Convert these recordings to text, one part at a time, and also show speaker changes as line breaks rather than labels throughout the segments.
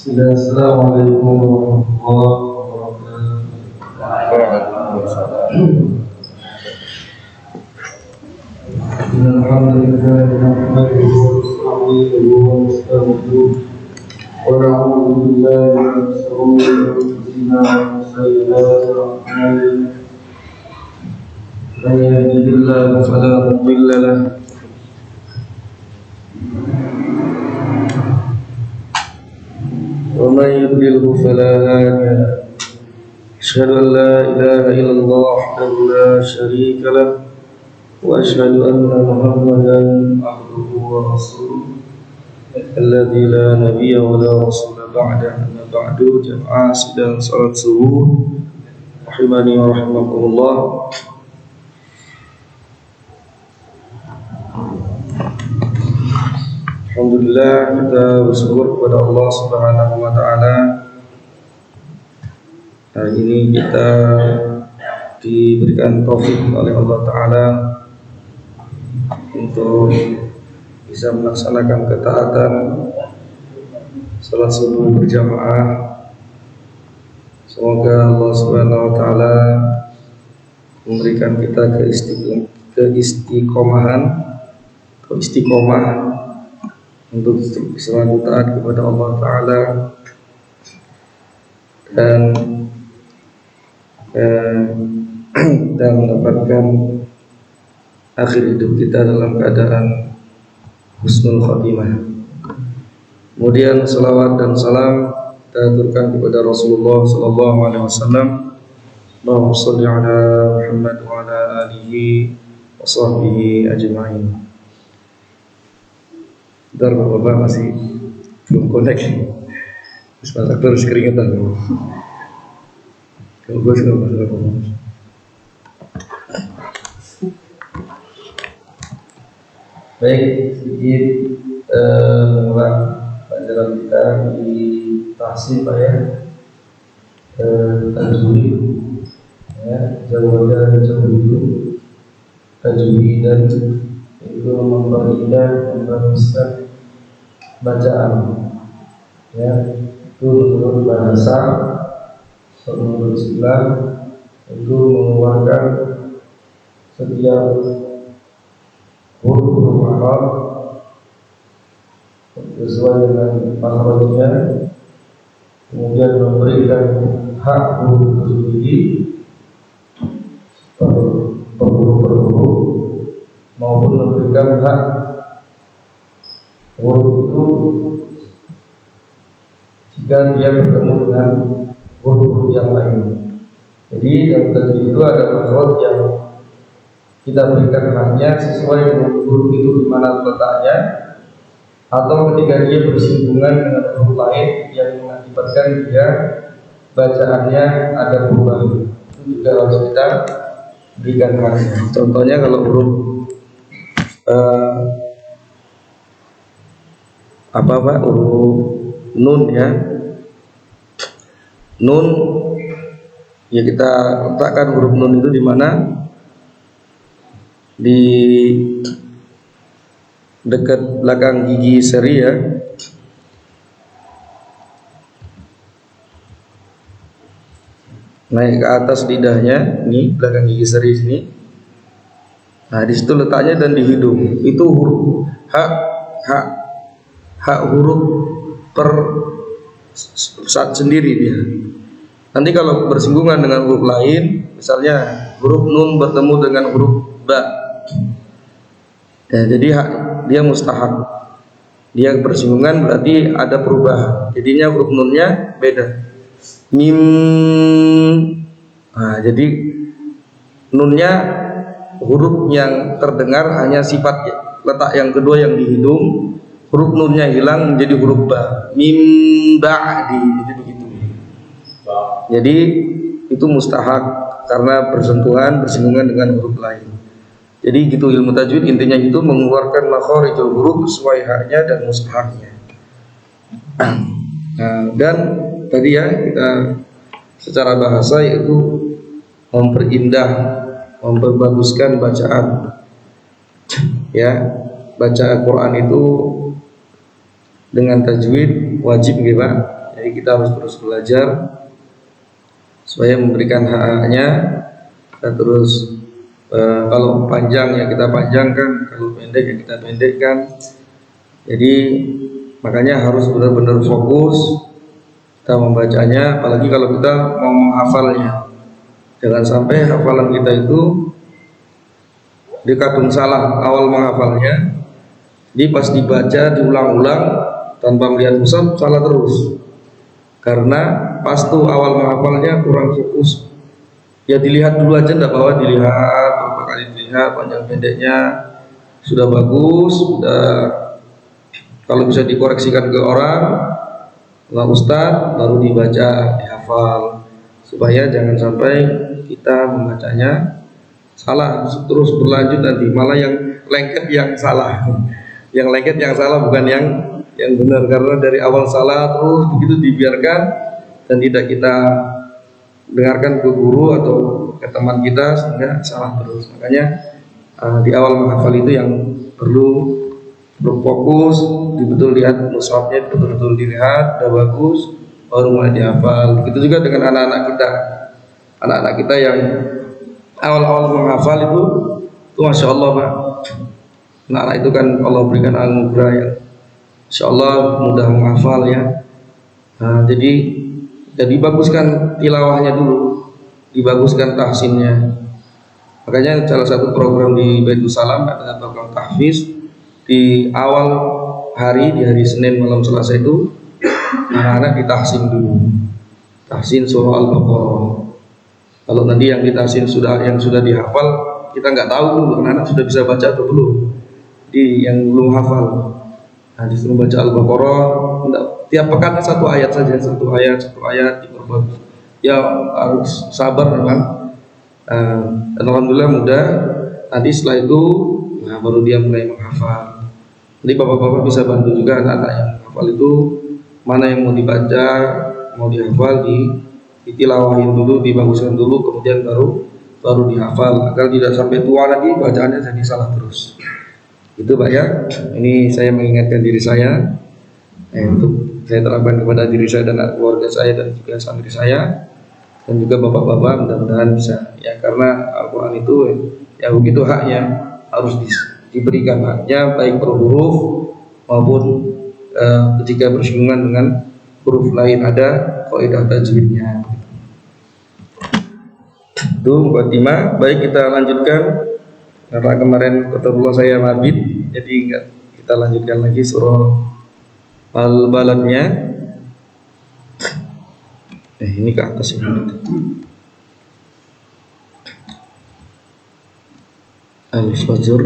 Assalamualaikum warahmatullahi wabarakatuh. Alhamdulillah nahmaduhu wa nasta'inuhu wa nastaghfiruh wa na'udzu billahi min shururi anfusina wa sayyi'ati a'malina. Man yahdihillahu fala mudilla lahu wa man yudlilhu fala hadiya lahu. Asyhadu an la ilaha illallah wahdahu la syarika lahu wa asyhadu anna Muhammadan abduhu wa rasuluh alladzi la nabiyya wa la rasula ba'da. Amma ba'du, jamaah sidang salat subuh rahimani wa rahimakumullah. Alhamdulillah, kita bersyukur kepada Allah Subhanahu wa taala. Hari ini kita diberikan taufik oleh Allah taala untuk bisa melaksanakan ketaatan salat subuh berjamaah. Semoga Allah Subhanahu wa taala memberikan kita keistiqomahan atau istiqomah untuk selalu taat kepada Allah taala dan mendapatkan akhir hidup kita dalam keadaan husnul khatimah. Kemudian salawat dan salam kita aturkan kepada Rasulullah sallallahu alaihi wasallam. Allahumma shalli ala Muhammad wa ala alihi wa sahbihi ajma'in. Bentar, Bapak masih belum connect. Bismillah, terus keringetan. Kalau gue sudah masalah Bapak. Baik, sedikit mengulang pelajaran kita di tahsin Pak ya. Tajwid ya, jawabannya tajwid, tajwid dan itu memperindah, memperluaskan bacaan ya, itu menurut bahasa, menurut Islam itu mengeluarkan setiap huruf Arab sesuai dengan makhrajnya, kemudian memberikan hak huruf tersebut per huruf maupun memberikan hak huruf itu jika dia bertemu dengan huruf yang lain. Jadi dalam tajwid itu ada makhraj yang kita berikan haknya sesuai dengan huruf itu di mana letaknya, atau ketika dia bersinggungan dengan huruf lain yang mengakibatkan dia bacaannya ada perubahan, itu juga harus kita berikan haknya. Contohnya kalau huruf huruf nun ya, nun ya, kita letakkan huruf nun itu di mana? Di dekat belakang gigi seri ya. Naik ke atas lidahnya, ini belakang gigi seri sini. Nah, di situ letaknya, dan di hidung itu huruf hak huruf per saat sendiri dia. Nanti kalau bersinggungan dengan huruf lain, misalnya huruf nun bertemu dengan huruf ba, ya, jadi dia mustahab. Dia bersinggungan berarti ada perubahan. Jadinya huruf nunnya beda. Mim. Nah, jadi nunnya huruf yang terdengar hanya sifat letak yang kedua yang di hidung. Huruf nunnya hilang menjadi huruf ba. Mim ba'di, jadi begitu. Jadi itu mustahab karena bersinggungan dengan huruf lain. Jadi gitu ilmu tajwid, intinya itu mengeluarkan makharijul huruf sesuai haknya dan mustahabnya. Nah, dan tadi ya kita secara bahasa yaitu memperindah, memperbaguskan bacaan. Ya, baca Al-Quran itu dengan tajwid wajib gitu Pak. Jadi Jadi kita harus terus belajar supaya memberikan hak-haknya. Kita terus kalau panjang ya kita panjangkan, kalau pendek ya kita pendekkan. Jadi makanya harus benar-benar fokus kita membacanya, apalagi kalau kita mau menghafalnya. Jangan sampai hafalan kita itu dikadung salah awal menghafalnya, jadi pas dibaca diulang-ulang tanpa melihat mushaf salah terus, karena pas tuh awal menghafalnya kurang fokus. Ya dilihat dulu aja, enggak bawa dilihat berapa kali dilihat panjang pendeknya sudah bagus, sudah kalau bisa dikoreksikan ke orang lah ustadz, baru dibaca dihafal, supaya jangan sampai kita membacanya salah terus berlanjut, nanti malah yang lengket yang salah yang lengket yang salah bukan yang benar, karena dari awal salah terus begitu dibiarkan dan tidak kita dengarkan ke guru atau ke teman kita sehingga salah terus. Makanya di awal menghafal itu yang perlu berfokus, betul lihat mushafnya, betul-betul dilihat udah bagus baru mulai dihafal. Begitu juga dengan anak-anak kita yang awal-awal menghafal itu masya Allah Pak, anak-anak itu kan Allah berikan anugerah yang insya Allah mudah menghafal ya. Jadi baguskan tilawahnya dulu, dibaguskan tahsinnya. Makanya salah satu program di Baitul Salam ada program tahfiz di awal hari, di hari Senin malam Selasa itu anak-anak ditahsin dulu, tahsin surah Al-Baqarah. Kalau nanti yang ditahsin yang sudah dihafal, kita nggak tahu anak-anak sudah bisa baca atau belum. Jadi yang belum hafal, disuruh baca Al-Baqarah, tiap pekan satu ayat saja, satu ayat diperbagus. Ya harus sabar memang. Dan alhamdulillah mudah. Nanti setelah itu, baru dia mulai menghafal. Nanti bapak-bapak bisa bantu juga anak-anak yang menghafal itu, mana yang mau dibaca, mau dihafal, ditilawahin dulu, dibaguskan dulu, kemudian baru dihafal, agar tidak sampai tua lagi bacaannya jadi salah terus. Itu Pak ya. Ini saya mengingatkan diri saya, untuk saya terapkan kepada diri saya dan keluarga saya dan juga santri saya dan juga bapak-bapak, mudah-mudahan bisa ya, karena Al-Quran itu ya begitu haknya, harus diberikan haknya baik per huruf maupun ketika bersinggungan dengan huruf lain, ada kaidah tajwidnya. Itu mukadimah. Baik, kita lanjutkan karena kemarin kebetulan saya mabit, jadi enggak, kita lanjutkan lagi surah Al-Baladnya. Ini ke atas ini. Al-Fajr,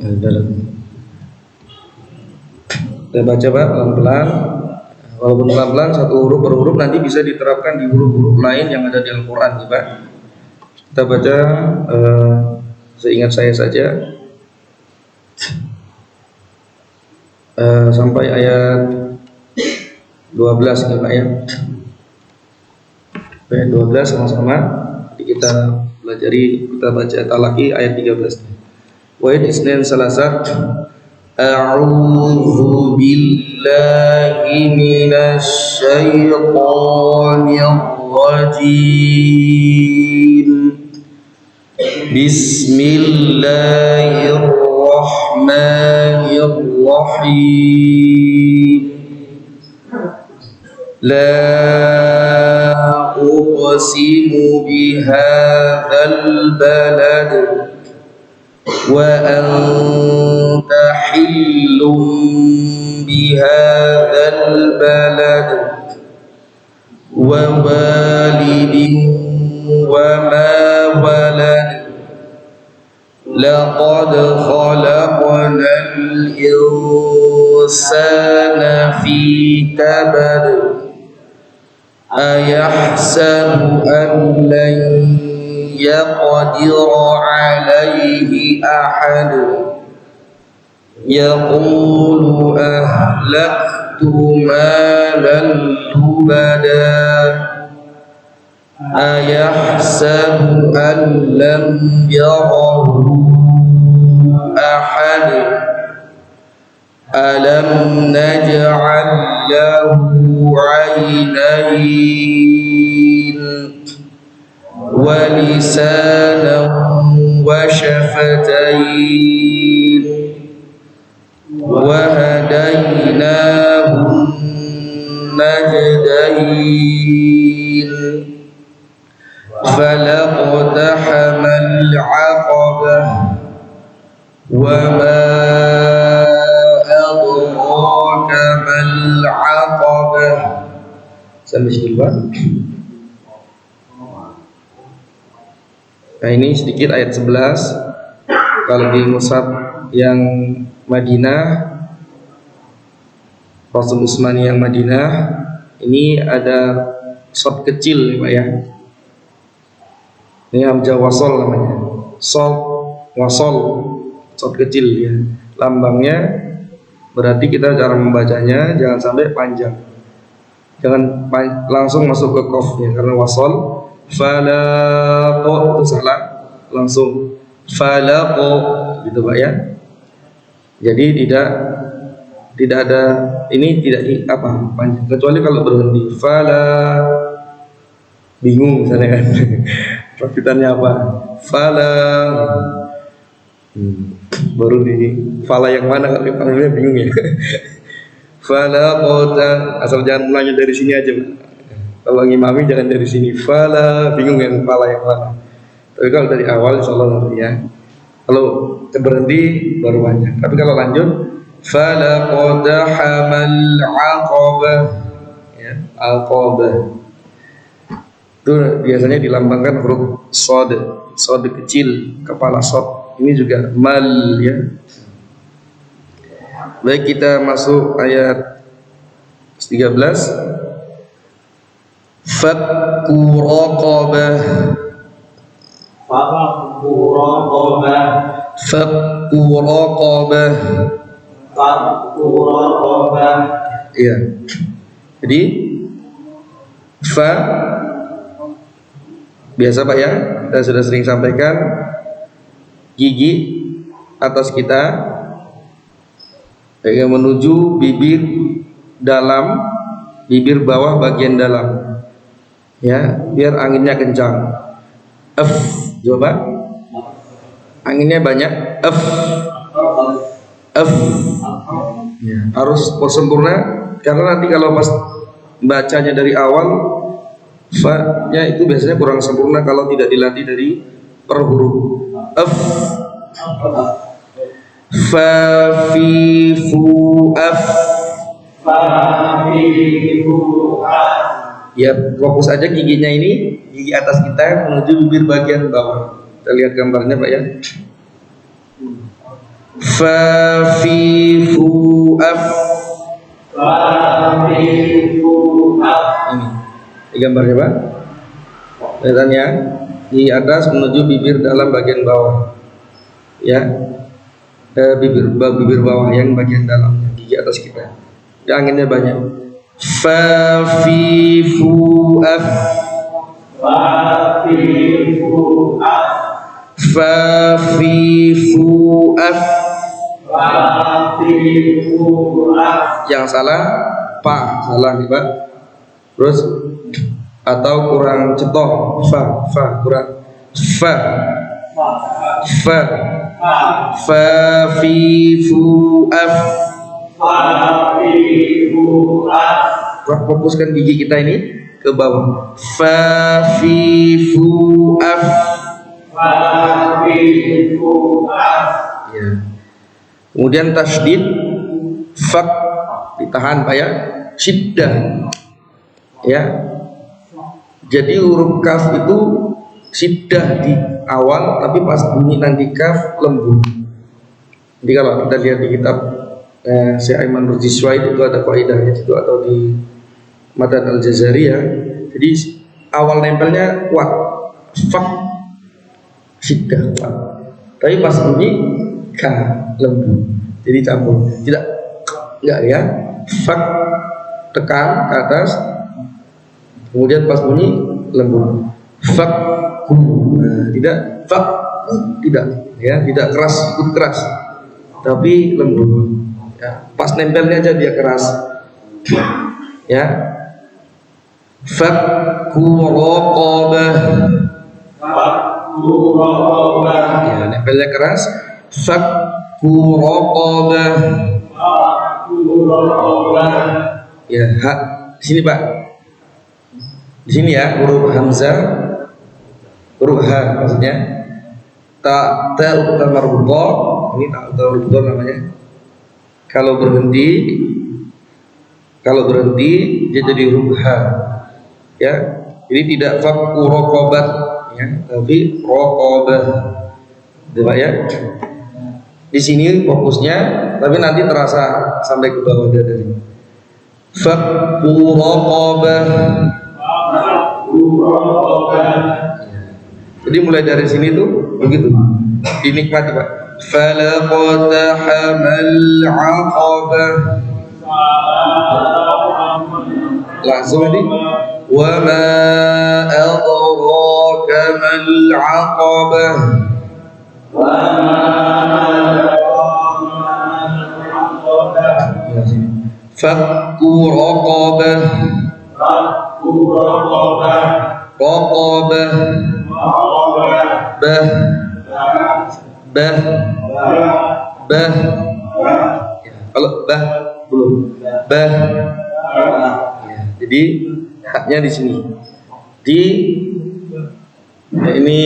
Al-Balad. Kita baca Pak pelan-pelan. Walaupun pelan-pelan, satu huruf per huruf nanti bisa diterapkan di huruf-huruf lain yang ada di Al-Quran, Pak. Kita baca seingat saya saja sampai ayat 12 ya Pak ya. Ayat 12 sama-sama kita pelajari, kita baca Talaki ayat 13. Wa Isnin Salasat. A'udzu billahi minasy syaithanir rajim. Bismillahirrahmanirrahim. La uqsimu bihadzal balad wa anta hillum bihadzal balad wa walidin wa ma walad laqad khalaqnal insana fi kabad ayahsabu an lan yaqdir alaihi ahad yaqulu ahlaktu malan lubada ayahsabu an lam yarahu ahad alam naj'al lahu 'ainain wa lisanan wa syafatain wa hadainahu najdain falaqtahamal 'aqabah wa ma adraka mal 'aqabah. Sampai situ Pak. Nah ini sedikit ayat 11. Kalau di mushaf yang Madinah, Rasul Utsmani yang Madinah, ini ada shot kecil Pak ya. Ini hamzah wasol namanya. Shot wasol, shot kecil ya. Lambangnya berarti kita cara membacanya jangan sampai panjang. Jangan langsung masuk ke qafnya karena wasol. Falaqo itu salah, langsung falaqo gitu Pak ya. Jadi tidak ada ini tidak apa panjang kecuali kalau berhenti fala bingung misalnya kan. Perfitannya apa? Fala baru di fala yang mana kalau panggilnya bingung ya. Fala qota asal jangan mulainya dari sini aja Pak. Kalau ngimami jangan dari sini fala bingung yang fala yang mana. Tapi kalau dari awal insyaallah nanti ya. Kalau berhenti baru panjang. Tapi kalau lanjut fala qatahamal 'aqabah ya, aqabah. Itu biasanya dilambangkan huruf shad, shad kecil, kepala shad. Ini juga mal ya. Baik, kita masuk ayat 13. Fakku raqabah.
Fakku raqabah.
Fakku raqabah.
Fakku raqabah.
Iya. Jadi fa biasa Pak ya, kita sudah sering sampaikan gigi atas kita yang menuju bibir dalam, bibir bawah bagian dalam ya, biar anginnya kencang. F, coba anginnya banyak. F ya, harus sempurna karena nanti kalau pas bacanya dari awal fa-nya itu biasanya kurang sempurna kalau tidak dilatih dari per huruf. F fa fi fu af.
Fa fi fu af.
Ya, fokus aja giginya ini, gigi atas kita menuju bibir bagian bawah. Kita lihat gambarnya Pak ya. Fa fi fu af.
Fa fi fu af.
Ini gambarnya Pak. Kelihatannya gigi atas menuju bibir dalam bagian bawah. Ya. Bibir bawah yang bagian dalam gigi atas kita. Ya, anginnya banyak. Fa fi fu af.
Fa fi fu af.
Fa fi fu af.
Fa fi fu af.
Yang salah pa, salah nih Pak. Terus atau kurang cetok fa kurang fa fa fi fu af.
Fa fi fu af.
Fokuskan gigi kita ini ke bawah. Fa fi fu af.
Fa fi fu af.
Ya. Kemudian tasydid fak ditahan Pak ya. Syiddah. Ya. Jadi huruf kaf itu syiddah di awal, tapi pas bunyi nanti kaf lembut. Jadi kalau kita lihat di kitab Syekh Aiman Nursi Swaid itu ada kaidahnya itu, atau di Matan Al-Jazari ya. Jadi awal nempelnya kuat, fak syiddah kuat. Tapi pas bunyi ka lembut. Jadi campur. Tidak enggak ya. Fak tekan ke atas. Kemudian pas bunyi lembut. Fak tidak fak tidak ya, tidak keras, ikut keras. Tapi lembut. Ya, pas nempelnya aja dia keras. Ya. Fakku raqabah. Ya, nempelnya keras. Fakku raqabah. Ya, di sini Pak. Di sini ya, huruf hamzah, huruf h maksudnya. Ta marbuthah, ini ta marbuthah namanya. Kalau berhenti dia jadi huruf h. Ya. Jadi tidak fakku raqabah ya, tapi raqabah. Coba ya. Di sini fokusnya, tapi nanti terasa sampai ke bawah dari. Fakku raqabah. Jadi mulai dari sini tuh begitu dinikmati Pak. Falaqtahamal 'aqabah. Langsung ini wa ma adraka mal 'aqabah. Fakku raqabah. Raqabah. Bah. Ya, kalau bah belum. Bah. Ya, jadi haknya di sini. Ya, ini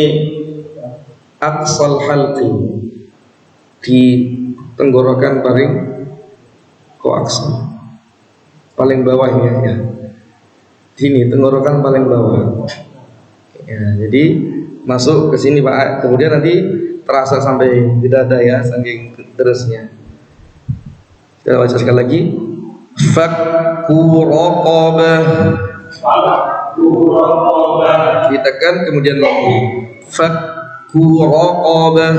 aqsal halqi, di tenggorokan paling koaksal, paling bawah ya. Sini tenggorokan paling bawah. Ya, jadi masuk ke sini Pak. Kemudian nanti terasa sampai di dada ya, saking terusnya. Kita baca sekali lagi. Fakku raqabah. Ditekan kemudian lagi. Fakku raqabah.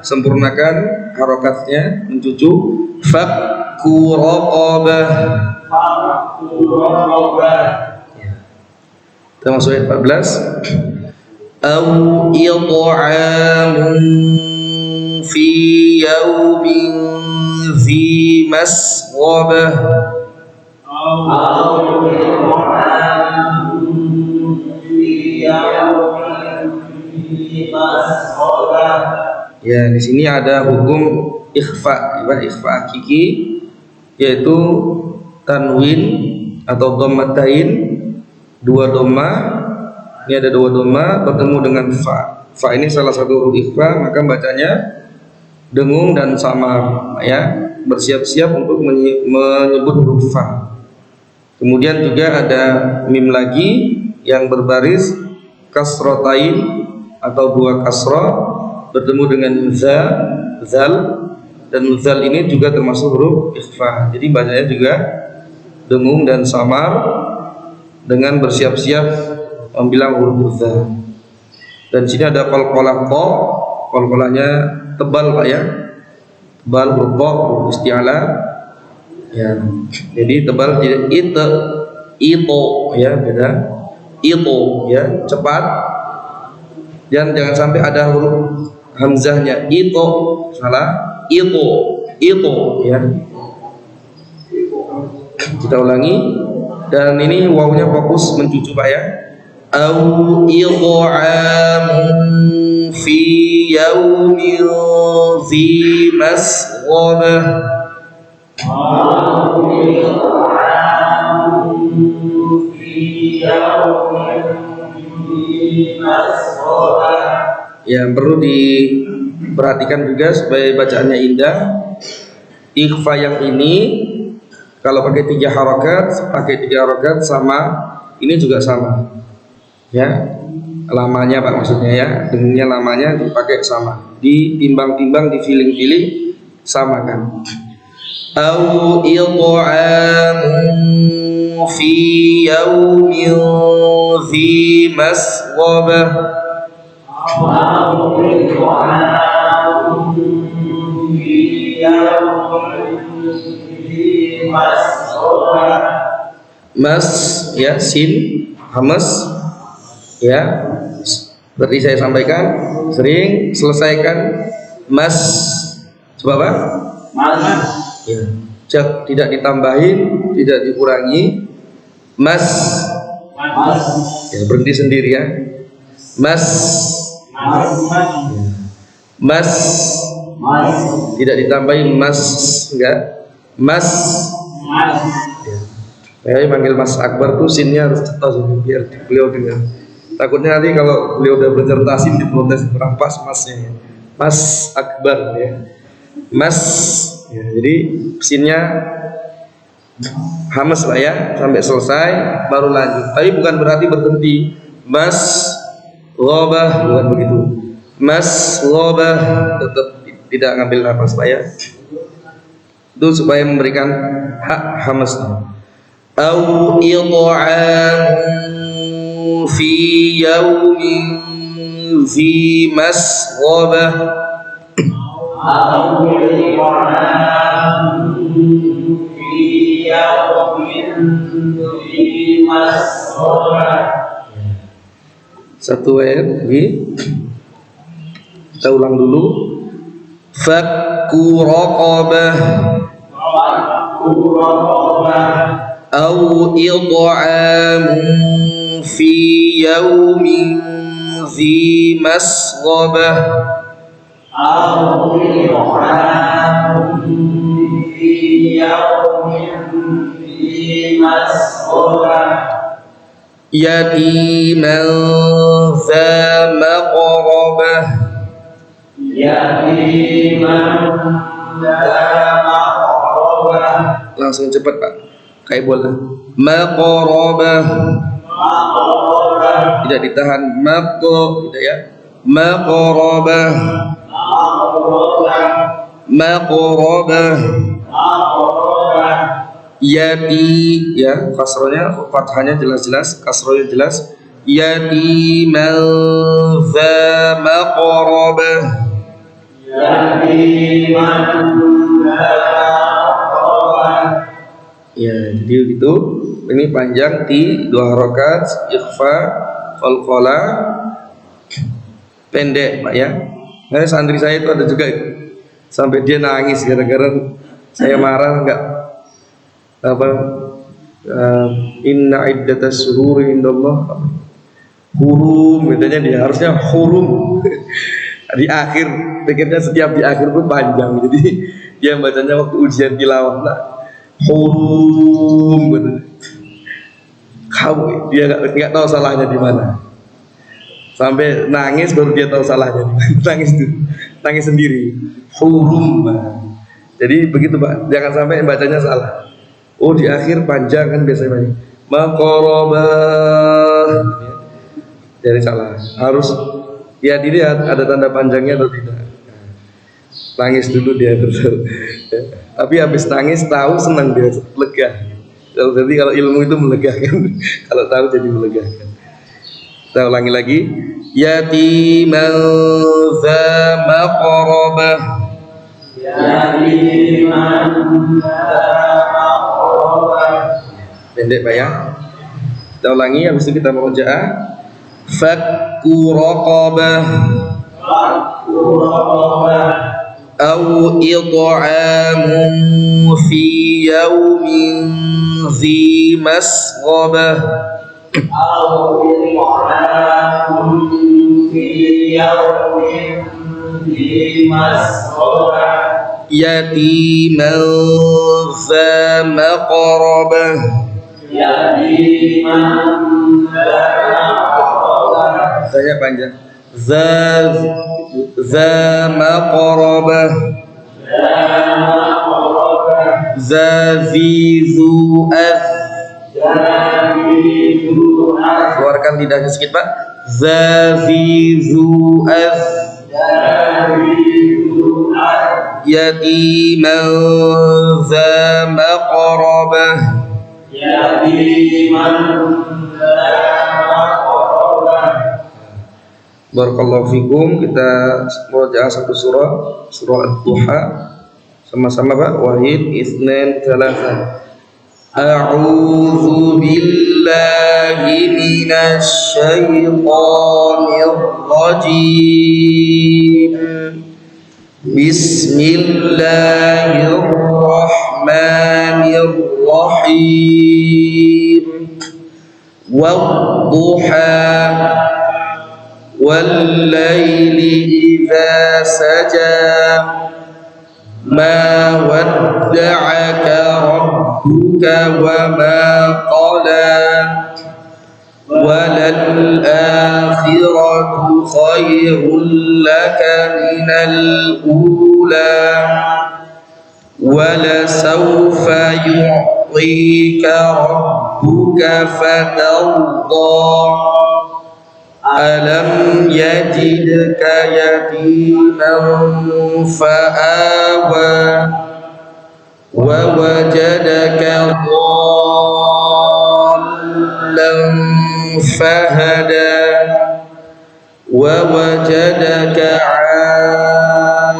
Sempurnakan harokatnya, mencucu. Fakku raqabah. Kita masuk ayat 14. Au it'amun fi yaumin zi masghabah. Ya, di sini ada hukum ikhfa, ikhfa hakiki, yaitu tanwin atau dhammatain, dua dhamma. Ini ada dua dhamma bertemu dengan fa. Fa ini salah satu huruf ikhfa, maka bacanya dengung dan samar ya, bersiap-siap untuk menyebut huruf fa. Kemudian juga ada mim lagi yang berbaris kasrotain atau dua kasroh bertemu dengan zal, dan zal ini juga termasuk huruf ikhfa. Jadi bacanya juga dengung dan samar dengan bersiap-siap membilang huruf zal. Dan sini ada qalqalah qa, qalqalahnya tebal Pak ya, tebal huruf qa, huruf isti'ala ya. Jadi tebal, tidak ito ya, beda ito ya, cepat. Dan jangan sampai ada huruf hamzahnya ito, salah, ito ya. Kita ulangi, dan ini wawunya fokus mencucu Pak ya. Au it'amun fi yaumin zi masghabah. Yang perlu diperhatikan juga supaya bacaannya indah, ikhfa yang ini kalau pakai 3 harokat sama, ini juga sama ya, lamanya Pak, maksudnya ya, dengannya lamanya dipakai sama, ditimbang-timbang, difiling-filing, sama kan. Au it'amun fi yaumin zi masghabah. Mas ya, sin hamas ya, seperti saya sampaikan sering, selesaikan mas Coba Pak.
Mas.
Ya. Tidak ditambahin, tidak dikurangi. Mas.
Mas.
Ya, berhenti sendiri ya. Mas.
Mas.
Mas.
Mas.
Tidak ditambahin mas, enggak. Mas.
Mas.
Ya. Saya manggil Mas Akbar tuh sinnya harus cetos biar beliau dengar. Takutnya nanti kalau beliau udah bercerita sin diprotes kurang pas masnya. Mas Akbar ya. Mas ya, jadi sinnya hamas lah ya sampai selesai baru lanjut. Tapi bukan berarti berhenti. Mas Lobah bukan begitu. Mas Lobah tetap tidak ngambil nafas Pak ya. Itu supaya memberikan hak hamasnya. Au id'amu fi yaumin fi masghabah. Satu ayat lagi. Kita ulang dulu. Fakku raqabah au id'amun fi yaumin dhi masghabah. Yatiman za maqrabah. Langsung cepat Pak, kayak bola. Maqrabah. Tidak ditahan. Tidak ya. Maqrabah. Maqrabah. Yati ya, kasrohnya fathahnya jelas-jelas, kasrohnya jelas. Yatiman za maqrabah. Ya, jadi gitu. Ini panjang ti 2 harokat, ikhfa, qalqala, pendek Pak ya. Nah, santri saya itu ada juga sampai dia nangis gara-gara saya marah enggak apa inna iddatas syuhuri indallah hurum, katanya dia harusnya hurum di akhir, pikirnya setiap di akhir pun panjang, jadi dia bacanya waktu ujian tilawah nah, hurum gitu. Kamu dia nggak tahu salahnya di mana, sampai nangis baru dia tahu salahnya di mana. Nangis sendiri hurum. Jadi begitu Pak, jangan sampai bacanya salah. Oh di akhir panjang kan biasanya maqrabah, jadi salah. Harus ya dilihat ada tanda panjangnya atau tidak. Nangis dulu dia terus. Tapi habis nangis tahu senang dia, lega. Jadi kalau ilmu itu melegakan, kalau tahu jadi melegakan. Kita ulangi lagi. Yatiman za maqrabah. Pendek Pak ya. Kita ulangi, habis itu kita murojaah. Fakku raqabah au id'amun fi yaumin dhi masghabah. Yatiman za maqrabah. Saya panjang. Za maqrabah. Za zi zu az. Keluarkan lidahnya sedikit Pak. Za zi zu az. Yatiman za maqrabah. Barakallahu fikum. Kita murojaah satu surah, surah Ad-Duha sama-sama Pak. Wahid, Itsnain, Tsalatsa. A'udzu billahi minasy syaithanir rajim. Bismillahirrahmanirrahim. Wadduha wal-laili idza saja ma wadda'aka rabbuka wa ma qala walal-akhiratu khairul laka minal ula walasawfa yu'tika rabbuka fatarda alam yajidka yatiman fa'awa wa wajadaka dhallan fahada wa wajadaka 'ailan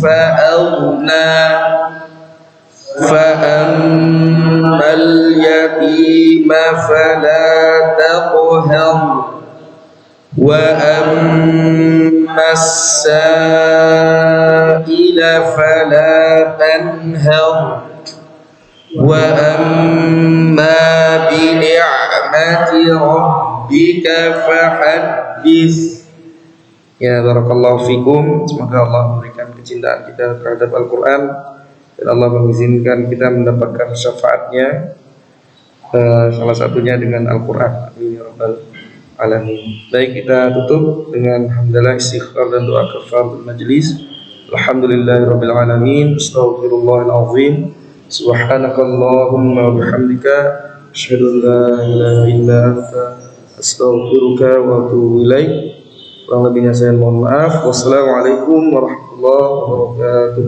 fa'aghna fa'ammal yatima fala taqhar wa ammas sa'ila fala tanhar wa amma bi ni'mati rabbika fahaddits. Ya, barakallahu fikum. Semoga Allah memberikan kecintaan kita terhadap Al-Quran dan Allah mengizinkan kita mendapatkan syafaatnya, salah satunya dengan Al-Quran. Amin ya rabbal alamin. Baik, kita tutup dengan hamdalah, istighfar dan doa kafaratul majlis. Alhamdulillahirabbil alamin. Astaghfirullahal azim. Subhanakallahumma wa bihamdika asyhadu an la ilaha illa anta astaghfiruka wa atubu ilaik. Kurang lebihnya saya mohon maaf. Wassalamualaikum warahmatullahi wabarakatuh.